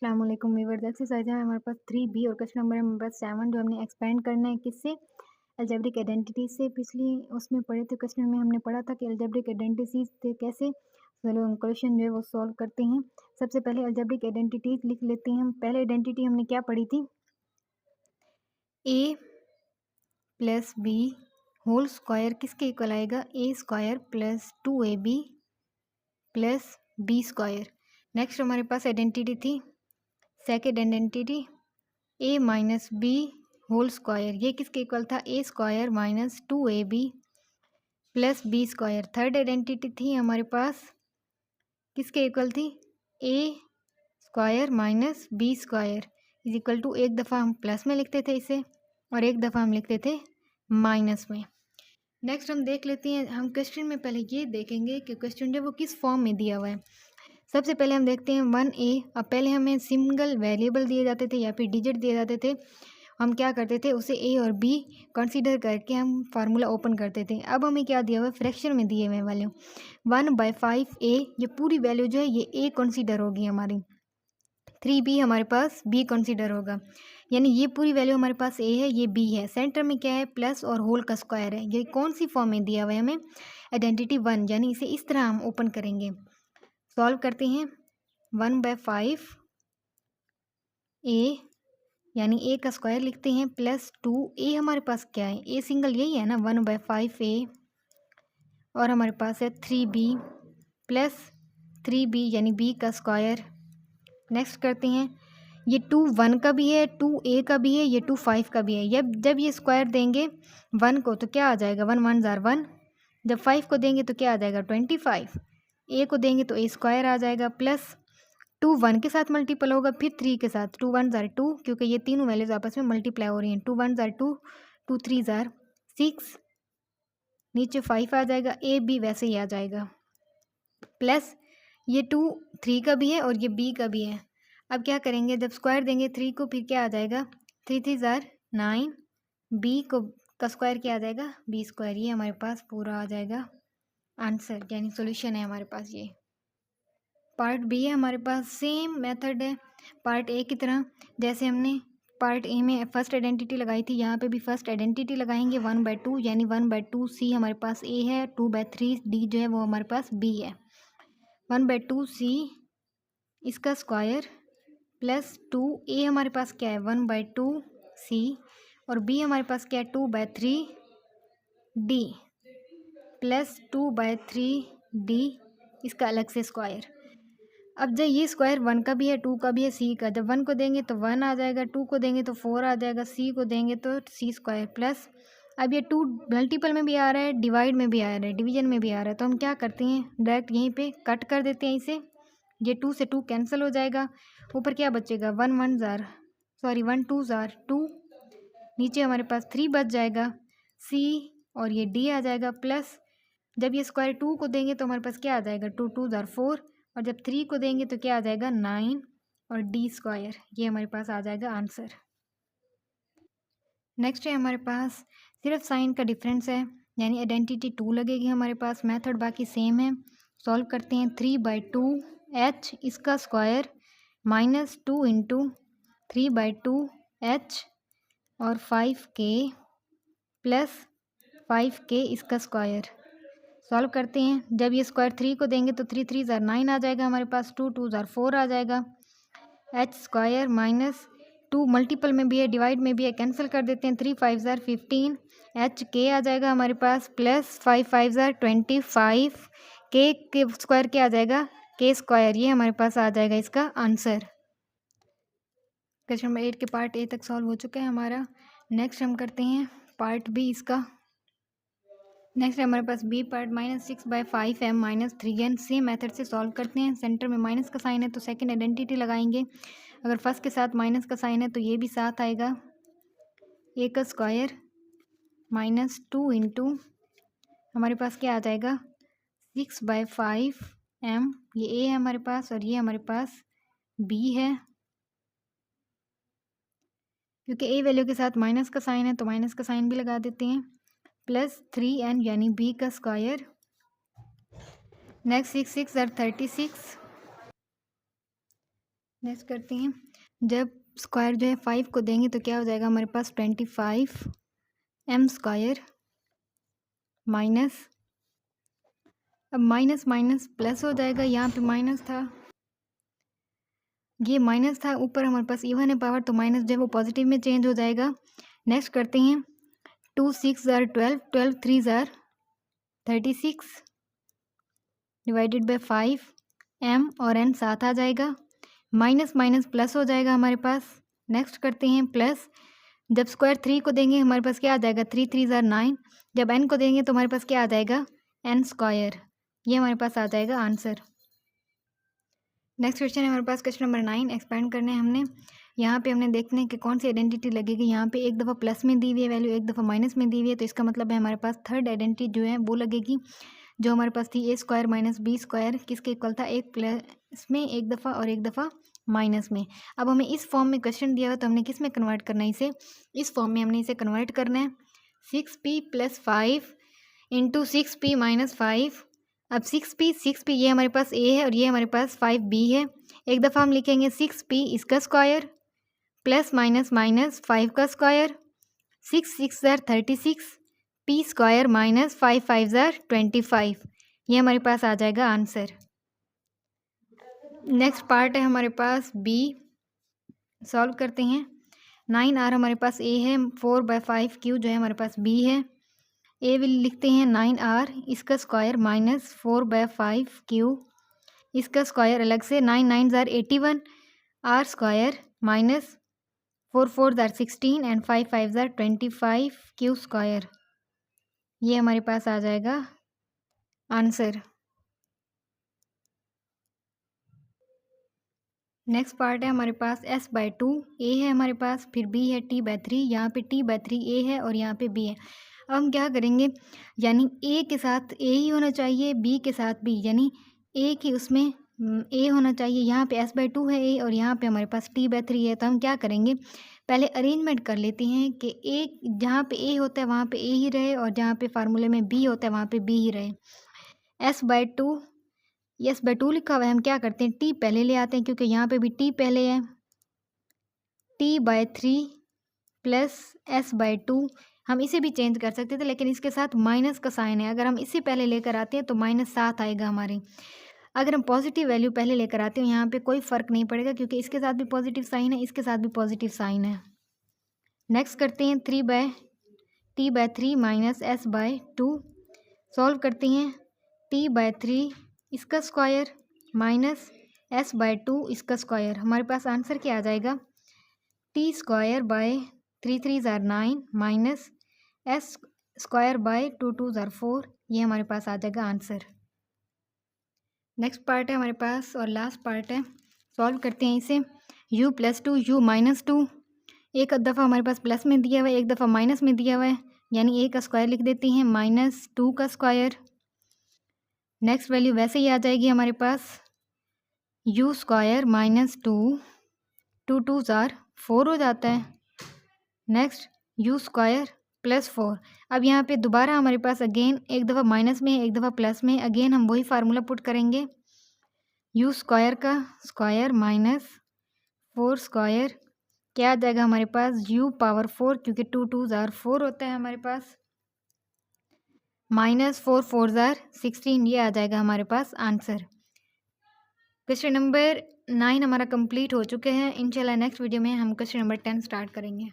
अस्सलाम वालेकुम viewers. Exercise है हमारे पास 3B और क्वेश्चन नंबर है हमारे पास 7 जो हमने एक्सपेंड करना है किससे, अलजेब्रिक आइडेंटिटी से। पिछली उसमें पढ़े थे क्वेश्चन में हमने पढ़ा था कि अलजेब्रिक आइडेंटिटी से कैसे क्वेश्चन जो है वो सॉल्व करते हैं। सबसे पहले अलजेब्रिक आइडेंटिटी लिख लेते हैं हम। पहले आइडेंटिटी हमने क्या पढ़ी थी, A plus B whole square किसके इक्वल आएगा, A square plus 2AB plus B square. Next हमारे पास आइडेंटिटी थी second identity A minus B whole square, ये किसके इक्वल था, A square minus 2AB plus B square. Third identity थी हमारे पास किसके इक्वल थी, A square minus B square is equal to, एक दफ़ा हम प्लस में लिखते थे इसे और एक दफ़ा हम लिखते थे माइनस में। नेक्स्ट हम देख लेते हैं, हम क्वेश्चन में पहले ये देखेंगे कि क्वेश्चन जो वो किस फॉर्म में दिया हुआ है। सबसे पहले हम देखते हैं 1A। अब पहले हमें सिंगल वेरिएबल दिए जाते थे या फिर डिजिट दिए जाते थे, हम क्या करते थे उसे ए और बी कंसीडर करके हम फार्मूला ओपन करते थे। अब हमें क्या दिया हुआ है, फ्रैक्शन में दिए हुए हैं वैल्यू 1/5A, ये पूरी वैल्यू जो है ये ए कंसीडर होगी हमारी। 3B हमारे पास बी कंसीडर होगा, यानी ये पूरी वैल्यू हमारे पास ए है, ये बी है। सेंटर में क्या है, प्लस और होल का स्क्वायर है। ये कौन सी फॉर्म में दिया हुआ है हमें, आइडेंटिटी 1, यानी इसे इस तरह हम ओपन करेंगे। सॉल्व करते हैं 1/5 ए, यानी ए का स्क्वायर लिखते हैं प्लस 2A हमारे पास क्या है, ए सिंगल यही है ना, 1/5A और हमारे पास है 3B प्लस 3B यानी B का स्क्वायर। नेक्स्ट करते हैं, ये 2 1 का भी है, 2A का भी है, ये 2 5 का भी है। जब ये स्क्वायर देंगे 1 को तो क्या आ जाएगा, 1 1 ज़ार 1। जब 5 को देंगे तो क्या आ जाएगा 25। ए को देंगे तो ए स्क्वायर आ जाएगा प्लस 2 1 के साथ मल्टीपल होगा, फिर 3 के साथ, 2 1 ज़ार 2, क्योंकि ये तीनों वैल्यूज आपस में मल्टीप्लाई हो रही हैं। 2 1 ज़ार 2, 2 3 ज़ार 6, नीचे 5 आ जाएगा, ए बी वैसे ही आ जाएगा प्लस ये 2 3 का भी है और ये बी का भी है। अब क्या करेंगे, जब स्क्वायर देंगे 3 को फिर क्या आ जाएगा, 3 3 ज़ार 9, बी को का स्क्वायर क्या आ जाएगा, बी स्क्वायर। ये हमारे पास पूरा आ जाएगा आंसर, यानी सोल्यूशन है हमारे पास ये। पार्ट बी है हमारे पास, सेम मेथड है पार्ट ए की तरह। जैसे हमने पार्ट ए में फर्स्ट आइडेंटिटी लगाई थी, यहाँ पे भी फर्स्ट आइडेंटिटी लगाएंगे 1/2, यानी 1/2C हमारे पास ए है, 2/3D जो है वो हमारे पास बी है। 1/2C इसका स्क्वायर प्लस 2A हमारे पास क्या है 1/2C और B हमारे पास क्या है 2/3D प्लस 2/3D इसका अलग से स्क्वायर। अब जब ये स्क्वायर 1 का भी है, 2 का भी है, C का, जब 1 को देंगे तो 1 आ जाएगा, 2 को देंगे तो 4 आ जाएगा, C को देंगे तो C स्क्वायर प्लस, अब ये 2 मल्टीपल में भी आ रहा है, डिवाइड में भी आ रहा है, डिवीजन में भी आ रहा है, तो हम क्या करते हैं डायरेक्ट यहीं पे कट कर देते हैं इसे। ये 2 से 2 कैंसिल हो जाएगा, ऊपर क्या बचेगा 1 2 ज़ार 2, नीचे हमारे पास 3 बच जाएगा, C और ये D आ जाएगा प्लस, जब ये स्क्वायर 2 को देंगे तो हमारे पास क्या आ जाएगा 2 2 ज़ार 4, और जब 3 को देंगे तो क्या आ जाएगा 9 और D स्क्वायर। ये हमारे पास आ जाएगा आंसर। नेक्स्ट है हमारे पास सिर्फ साइन का डिफरेंस है, यानी आइडेंटिटी 2 लगेगी हमारे पास, मेथड बाकी सेम है। सॉल्व करते हैं 3/2H इसका स्क्वायर माइनस 2 इंटू 3/2H और 5K प्लस 5K इसका स्क्वायर। सॉल्व करते हैं, जब ये स्क्वायर 3 को देंगे तो 3 3 ज़ार 9 आ जाएगा हमारे पास, 2 2 ज़ार 4 आ जाएगा, H स्क्वायर माइनस 2 मल्टीपल में भी है डिवाइड में भी है, कैंसिल कर देते हैं, 3 5 ज़ार 15, H K आ जाएगा हमारे पास प्लस 5 5 ज़ार 25, K के स्क्वायर क्या आ जाएगा K स्क्वायर। ये हमारे पास आ जाएगा इसका आंसर। क्वेश्चन नंबर 8 के पार्ट ए तक सॉल्व हो चुका है हमारा। नेक्स्ट हम करते हैं पार्ट बी इसका। नेक्स्ट है हमारे पास B part -6/5m -3n, same method से सॉल्व करते हैं। सेंटर में माइनस का साइन है तो सेकंड आइडेंटिटी लगाएंगे, अगर फर्स्ट के साथ माइनस का साइन है तो ये भी साथ आएगा, ए का स्क्वायर -2 इंटू हमारे पास क्या आ जाएगा 6/5m, ये ए है हमारे पास और ये हमारे पास बी है, क्योंकि ए वैल्यू के साथ माइनस का साइन है तो माइनस का साइन भी लगा देते हैं, प्लस 3n यानी बी का स्क्वायर। नेक्स्ट 6 6 ज़ार 36, नेक्स्ट करते हैं, जब स्क्वायर जो है 5 को देंगे तो क्या हो जाएगा हमारे पास 25 m स्क्वायर माइनस, अब माइनस माइनस प्लस हो जाएगा, यहाँ पे माइनस था, ये माइनस था, ऊपर हमारे पास इवन है पावर तो माइनस जो है वो पॉजिटिव में चेंज हो जाएगा। नेक्स्ट करते हैं 2 6 ज़ार 12, 12 3 ज़ार 36 डिवाइडेड बाय 5 m और n साथ आ जाएगा, माइनस माइनस प्लस हो जाएगा हमारे पास। नेक्स्ट करते हैं प्लस, जब स्क्वायर 3 को देंगे हमारे पास क्या आ जाएगा 3 3 ज़ार 9, जब n को देंगे तो हमारे पास क्या आ जाएगा n स्क्वायर, ये हमारे पास आ जाएगा आंसर। नेक्स्ट क्वेश्चन है हमारे पास क्वेश्चन नंबर 9, एक्सपेंड करने हैं हमने। यहाँ पे हमने देखना है कि कौन सी आइडेंटिटी लगेगी। यहाँ पे एक दफ़ा प्लस में दी हुई है वैल्यू, एक दफ़ा माइनस में दी हुई है, तो इसका मतलब है हमारे पास थर्ड आइडेंटिटी जो है वो लगेगी, जो हमारे पास थी a square minus B square, किसके इक्वल था, एक प्लस में एक दफ़ा और एक दफ़ा माइनस में। अब हमें इस फॉर्म में क्वेश्चन दिया हुआ तो हमने किस में कन्वर्ट करना है इसे, इस फॉर्म में हमने इसे कन्वर्ट करना है। 6p + 5 × 6p - 5, अब 6p ये हमारे पास a है और ये हमारे पास 5b है। एक दफ़ा हम लिखेंगे 6p इसका स्क्वायर प्लस माइनस माइनस 5 का स्क्वायर, 6 6 ज़ार 36, p स्क्वायर माइनस 5 5 ज़ार 25, ये हमारे पास आ जाएगा आंसर। नेक्स्ट पार्ट है हमारे पास b, सॉल्व करते हैं। 9r हमारे पास a है, 4/5 जो है हमारे पास b है। ए विल लिखते हैं 9r इसका स्क्वायर माइनस 4/5 इसका स्क्वायर अलग से, 9 9 ज़ार 81, r स्क्वायर माइनस 4 4 ज़ार 16 एंड 5 5 ज़ार 25 q स्क्वायर, ये हमारे पास आ जाएगा आंसर। नेक्स्ट पार्ट है हमारे पास s/2, a है हमारे पास, फिर b है t/3, यहाँ पे t/3 a है और यहाँ पे b है। अब हम क्या करेंगे, यानी a के साथ a ही होना चाहिए, b के साथ b, यानी a की उसमें a होना चाहिए। यहाँ पे s/2 है a और यहाँ पे हमारे पास t/3 है, तो हम क्या करेंगे, पहले अरेंजमेंट कर लेते हैं कि a जहाँ पे a होता है वहाँ पे a ही रहे और जहाँ पे फार्मूले में b होता है वहाँ पे b ही रहे। s/2 s/2 लिखा हुआ है, हम क्या करते हैं t पहले ले आते हैं क्योंकि यहाँ पे भी t पहले है, t/3 प्लस s/2, हम इसे भी चेंज कर सकते थे लेकिन इसके साथ माइनस का साइन है, अगर हम इसे पहले लेकर आते हैं तो माइनस साथ आएगा हमारे। अगर हम पॉजिटिव वैल्यू पहले लेकर आते हैं यहाँ पे कोई फ़र्क नहीं पड़ेगा क्योंकि इसके साथ भी पॉजिटिव साइन है, इसके साथ भी पॉजिटिव साइन है। नेक्स्ट करते हैं t/3 माइनस s/2, सॉल्व करते हैं t/3 इसका स्क्वायर माइनस s/2 इसका स्क्वायर, हमारे पास आंसर क्या आ जाएगा, t स्क्वायर बाय 3 3 ज़ार 9 माइनस s स्क्वायर बाय 2 2 ज़ार 4, ये हमारे पास आ जाएगा आंसर। नेक्स्ट पार्ट है हमारे पास और लास्ट पार्ट है, सॉल्व करते हैं इसे। u + 2 u - 2, एक दफ़ा हमारे पास प्लस में दिया हुआ है, एक दफ़ा माइनस में दिया हुआ है, यानी a का स्क्वायर लिख देते हैं -2 का स्क्वायर। नेक्स्ट वैल्यू वैसे ही आ जाएगी हमारे पास, u स्क्वायर -2, 2 2 ज़ार 4 हो जाता है। नेक्स्ट u स्क्वायर प्लस 4, अब यहाँ पे दोबारा हमारे पास अगेन एक दफ़ा माइनस में एक दफ़ा प्लस में, अगेन हम वही फार्मूला पुट करेंगे, u स्क्वायर का स्क्वायर माइनस 4 स्क्वायर, क्या आ जाएगा हमारे पास u⁴, क्योंकि 2 2 ज़ार 4 होता है हमारे पास, माइनस 4 4 ज़ार 16, ये आ जाएगा हमारे पास आंसर। क्वेश्चन नंबर 9 हमारा कंप्लीट हो चुके हैं। इंशाल्लाह नेक्स्ट वीडियो में हम क्वेश्चन नंबर 10 स्टार्ट करेंगे।